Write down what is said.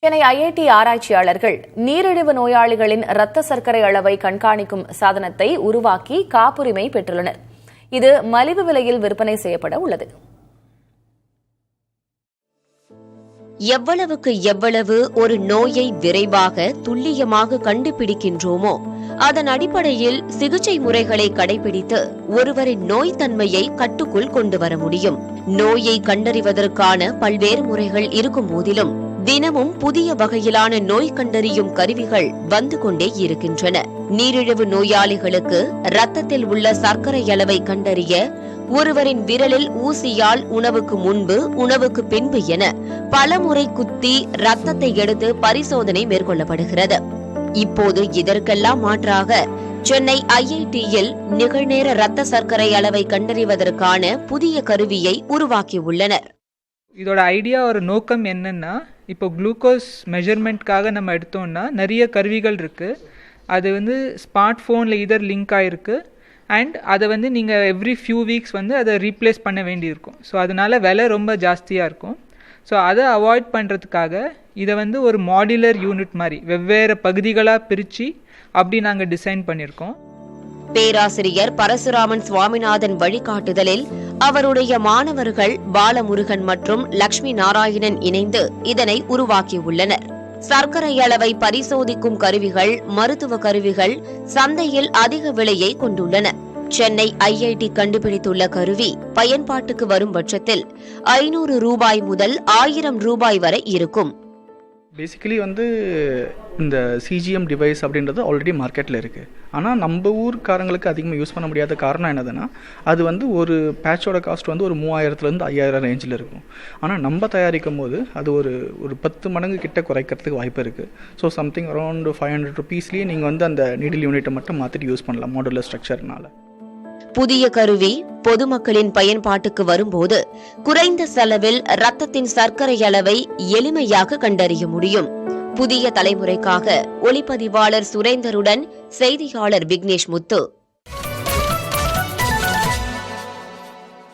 Chennai IIT ஆராய்ச்சியாளர்கள் நீரிழிவு நோயாளிகளின் இரத்த சர்க்கரை அளவை கண்காணிக்கும் சாதனத்தை உருவாக்கி காப்புரிமை பெற்றுள்ளனர். இது மலிவு விலையில் விற்பனை செய்யப்பட உள்ளது. எவ்வளவுக்கு எவ்வளவு ஒரு நோயை விரைவாக துல்லியமாக கண்டுபிடிக்கின்றோமோ அதன் அடிப்படையில் சிகிச்சை முறைகளை கடைபிடித்து ஒருவரின் நோய் தன்மையை கட்டுக்குள் கொண்டு வர முடியும். நோயை கண்டறிவதற்கான பல்வேறு முறைகள் இருக்கும் போதிலும் தினமும் புதிய வகையிலான நோய் கண்டறியும் கருவிகள் வந்து கொண்டே இருக்கின்றன. நீரிழிவு நோயாளிகளுக்கு இரத்தத்தில் உள்ள சர்க்கரை அளவை கண்டறிய ஒருவரின் விரலில் ஊசியால் உணவுக்கு முன்பு உணவுக்கு பின்பு என பலமுறை குத்தி இரத்தத்தை எடுத்து பரிசோதனை மேற்கொள்ளப்படுகிறது. இப்போது இதற்கெல்லாம் மாற்றாக சென்னை ஐஐடியில் நிகழ்நேர இரத்த சர்க்கரை அளவை கண்டறிவதற்கான புதிய கருவியை உருவாக்கியுள்ளனர். இதோட ஐடியா ஒரு நோக்கம் என்னன்னா, இப்போ குளுக்கோஸ் மெஷர்மெண்ட்காக நம்ம எடுத்தோம்னா நிறைய கருவிகள் இருக்குது. அது ஸ்மார்ட் ஃபோனில் இதர் லிங்க் ஆகிருக்கு. அண்ட் அதை நீங்கள் எவ்ரி ஃபியூ வீக்ஸ் அதை ரீப்ளேஸ் பண்ண வேண்டியிருக்கும். ஸோ அதனால் விலை ரொம்ப ஜாஸ்தியாக இருக்கும். ஸோ அதை அவாய்ட் பண்ணுறதுக்காக இதை ஒரு மாடுலர் யூனிட் மாதிரி வெவ்வேறு பகுதிகளாக பிரித்து அப்படி நாங்கள் டிசைன் பண்ணியிருக்கோம். பேராசிரியர் பரசுராமன் சுவாமிநாதன் வழிகாட்டுதலில் அவருடைய மாணவர்கள் பாலமுருகன் மற்றும் லட்சுமி நாராயணன் இணைந்து இதனை உருவாக்கியுள்ளனர். சர்க்கரை அளவை பரிசோதிக்கும் கருவிகள், மருத்துவ கருவிகள் சந்தையில் அதிக விலையை கொண்டுள்ளன. சென்னை ஐஐடி கண்டுபிடித்துள்ள கருவி பயன்பாட்டுக்கு வரும் பட்சத்தில் 500 ரூபாய் முதல் 1000 ரூபாய் வரை இருக்கும். பேசிக்கலி இந்த சிஜிஎம் டிவைஸ் அப்படின்றது ஆல்ரெடி மார்க்கெட்டில் இருக்குது. ஆனால் நம்ம ஊர்க்காரங்களுக்கு அதிகமாக யூஸ் பண்ண முடியாத காரணம் என்னதுன்னா, அது ஒரு பேட்சோட காஸ்ட் ஒரு 3000 to 5000 ரேஞ்சில் இருக்கும். ஆனால் நம்ம தயாரிக்கும் போது அது ஒரு 10 மடங்கு கிட்ட குறைக்கிறதுக்கு வாய்ப்பு இருக்குது. ஸோ சம்திங் அரௌண்ட் 500 rupeesலேயே நீங்கள் அந்த நீடில் யூனிட்டை மட்டும் மாற்றிட்டு யூஸ் பண்ணலாம் மாடுலர் ஸ்ட்ரக்சர்னால. புதிய கருவி பொதுமக்களின் பயன்பாட்டுக்கு வரும்போது குறைந்த செலவில் இரத்தத்தின் சர்க்கரை அளவை எளிமையாக கண்டறிய முடியும். புதிய தலைமுறைக்காக ஒளிப்பதிவாளர் சுரேந்தருடன் செய்தியாளர் விக்னேஷ் முத்து.